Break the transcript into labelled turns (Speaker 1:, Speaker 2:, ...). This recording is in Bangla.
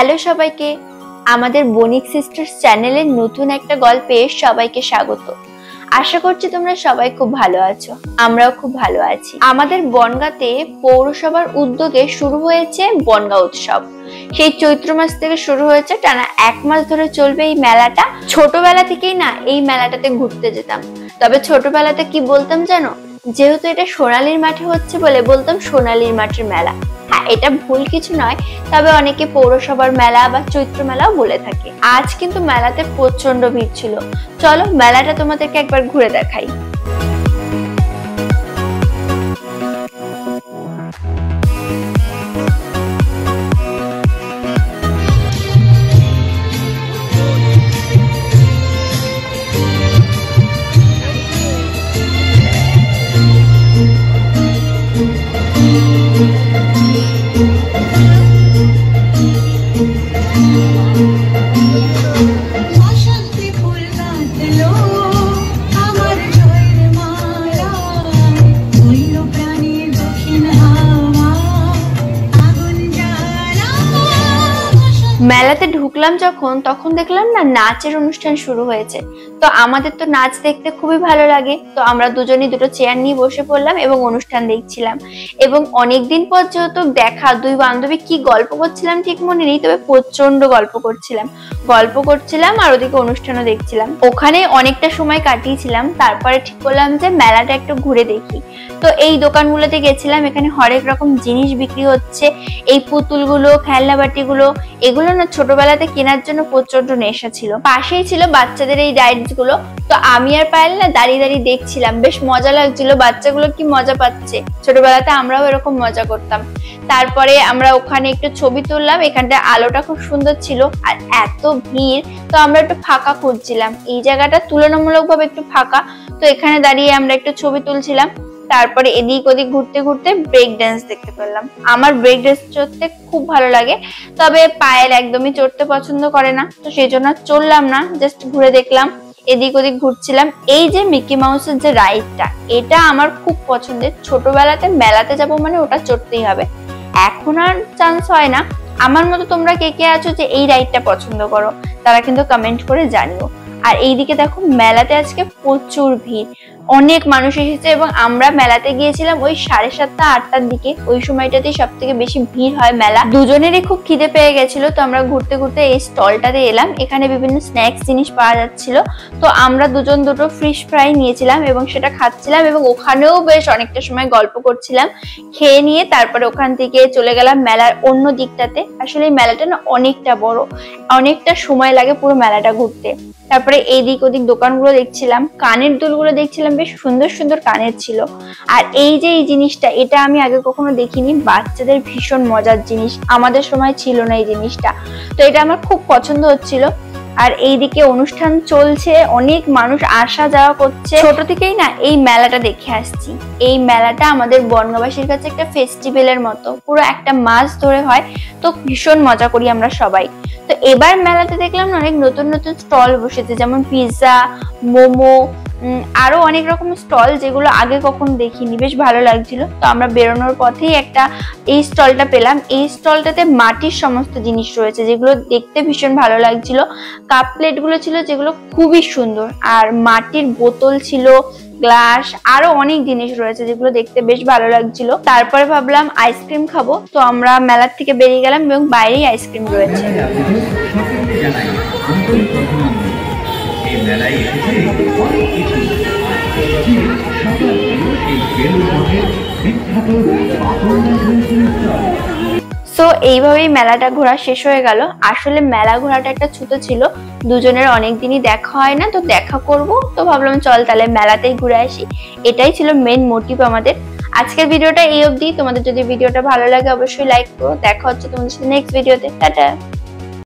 Speaker 1: হ্যালো সবাইকে, আমাদের বণিক সিস্টার্স চ্যানেলের নতুন একটা গল্পে সবাইকে স্বাগত। আশা করছি তোমরা সবাই খুব ভালো আছো, আমরাও খুব ভালো আছি। আমাদের বনগাঁতে পৌরসভার উদ্যোগে শুরু হয়েছে বনগাঁ উৎসব। সেই চৈত্র মাস থেকে শুরু হয়েছে, টানা 1 মাস ধরে চলবে এই মেলাটা। ছোটবেলা থেকেই না এই মেলাটাতে ঘুরতে যেতাম। তবে ছোটবেলাতে কি বলতাম জানো, যেহেতু এটা সোনালীর মাঠে হচ্ছে বলে বলতাম সোনালীর মাঠের মেলা। হ্যাঁ, এটা ভুল কিছু নয়, তবে অনেকে পৌরসভার মেলা বা চৈত্র মেলাও বলে থাকে। আজ কিন্তু মেলাতে প্রচন্ড ভিড় ছিল। চলো মেলাটা তোমাদেরকে একবার ঘুরে দেখাই। মেলাতে ঢুকলাম যখন, তখন দেখলাম না নাচের অনুষ্ঠান শুরু হয়েছে। তো আমাদের তো নাচ দেখতে খুবই ভালো লাগে, তো আমরা দুজনেই দুটো চেয়ার নিয়ে বসে পড়লাম এবং অনুষ্ঠান দেখছিলাম। এবং অনেকদিন পর যেহেতু দেখা, দুই বান্ধবী কি গল্প করছিলাম ঠিক মনে নেই, তবে প্রচন্ড গল্প করছিলাম আর ওদিকে অনুষ্ঠানও দেখছিলাম। ওখানে অনেকটা সময় কাটিয়েছিলাম। তারপরে ঠিক করলাম যে মেলাটা একটু ঘুরে দেখি। তো এই দোকানগুলোতে গেছিলাম, এখানে হরেক রকম জিনিস বিক্রি হচ্ছে। এই পুতুলগুলো, খেলনা বাটিগুলো, এগুলো না ছোটবেলাতে কেনার জন্য প্রচন্ড নেশা ছিল। পাশেই ছিল বাচ্চাদের এই রাইডস গুলো। তো আমি আর পায়েল না দাঁড়িয়ে দাঁড়িয়ে দেখছিলাম, বেশ মজা লাগছিল। বাচ্চাগুলো কি মজা পাচ্ছে, ছোটবেলাতে আমরাও এরকম মজা করতাম। তারপরে আমরা ওখানে একটু ছবি তুললাম। এখানটা আলোটা খুব সুন্দর ছিল আর এত ভিড়, তো আমরা একটু ফাঁকা খুঁজছিলাম। এই জায়গাটা তুলনামূলকভাবে একটু ফাঁকা, তো এখানে দাঁড়িয়ে আমরা একটু ছবি তুলছিলাম। তারপরে এদিক ওদিক ঘুরতে ঘুরতে ব্রেক ড্যান্স দেখতে পেলাম। আমার ব্রেক ড্যান্স চড়তে খুব ভালো লাগে, তবে পায়েল একদমই চড়তে পছন্দ করে না, তো সেই জন্য চললাম না, জাস্ট ঘুরে দেখলাম, এদিক ওদিক ঘুরছিলাম। এই যে মিকি মাউসের যে রাইডটা, এটা আমার খুব পছন্দের। ছোটবেলাতে মেলাতে যাব মানে ওটা চড়তেই হবে, এখন আর চান্স হয় না। আমার মতো তোমরা কে কে আছো যে এই রাইডটা পছন্দ করো, তারা কিন্তু কমেন্ট করে জানিও। আর এইদিকে দেখো, মেলাতে আজকে প্রচুর ভিড়, অনেক মানুষ এসেছে। এবং আমরা মেলাতে গিয়েছিলাম ওই 7:30 8টার দিকে, ওই সময়টাতেই সব থেকে বেশি ভিড় হয় মেলা। দুজনেরই খুব খিদে পেয়ে গেছিল, তো আমরা ঘুরতে ঘুরতে এই স্টলটাতে এলাম। এখানে বিভিন্ন স্ন্যাক্স জিনিস পাওয়া যাচ্ছিল, তো আমরা দুজন দুটো ফিশ ফ্রাই নিয়েছিলাম এবং সেটা খাচ্ছিলাম। এবং ওখানেও বেশ অনেকটা সময় গল্প করছিলাম। খেয়ে নিয়ে তারপরে ওখান থেকে চলে গেলাম মেলার অন্য দিকটাতে। আসলে এই মেলাটা না অনেকটা বড়, অনেকটা সময় লাগে পুরো মেলাটা ঘুরতে। তারপরে এইদিক ওদিক দোকানগুলো দেখছিলাম, কানের দুলগুলো দেখছিলাম, বেশ সুন্দর সুন্দর কানের ছিল। আর এই যে এই জিনিসটা, এটা আমি আগে কখনো দেখিনি, বাচ্চাদের ভীষণ মজার জিনিস, আমাদের সময় ছিল না এই জিনিসটা, তো এটা আমার খুব পছন্দ হচ্ছিল। আর এইদিকে অনুষ্ঠান চলছে, অনেক মানুষ আসা যাওয়া করছে। ছোট থেকেই না এই মেলাটা দেখে আসছি। এই মেলাটা আমাদের বনগাঁবাসীর কাছে একটা ফেস্টিভ্যালের মতো, পুরো একটা মাস ধরে হয়, তো ভীষণ মজা করি আমরা সবাই। তো এবার মেলাতে দেখলাম অনেক নতুন নতুন স্টল বসেছে, যেমন পিৎজা, মোমো, আরো অনেক রকম স্টল, যেগুলো আগে কখনো দেখিনি, বেশ ভালো লাগছিল। তো আমরা বেরোনোর পথেই একটা এই স্টলটা পেলাম। এই স্টলটাতে মাটির সমস্ত জিনিস রয়েছে, যেগুলো দেখতে ভীষণ ভালো লাগছিল। কাপ প্লেট গুলো ছিল যেগুলো খুবই সুন্দর, আর মাটির বোতল ছিল, গ্লাস, আরো অনেক জিনিস রয়েছে যেগুলো দেখতে বেশ ভালো লাগছিল। তারপরে ভাবলাম আইসক্রিম খাবো, তো আমরা মেলার থেকে বেরিয়ে গেলাম এবং বাইরেই আইসক্রিম রয়েছে। তো এইভাবেই মেলাটা ঘোরা শেষ হয়ে গেল। আসলে মেলা ঘোরাটা একটা ছুতো ছিল, দুজনের অনেকদিনই দেখা হয় না, তো দেখা করব, তো ভাবলাম চল তাহলে মেলাতেই ঘুরে আসি। এটাই ছিল মেন মোটিভ আমাদের। আজকের ভিডিওটা এই অবধি। তোমাদের যদি ভিডিওটা ভালো লাগে অবশ্যই লাইক করো। দেখা হচ্ছে তোমাদের সাথে নেক্সট ভিডিওতে। টাটা।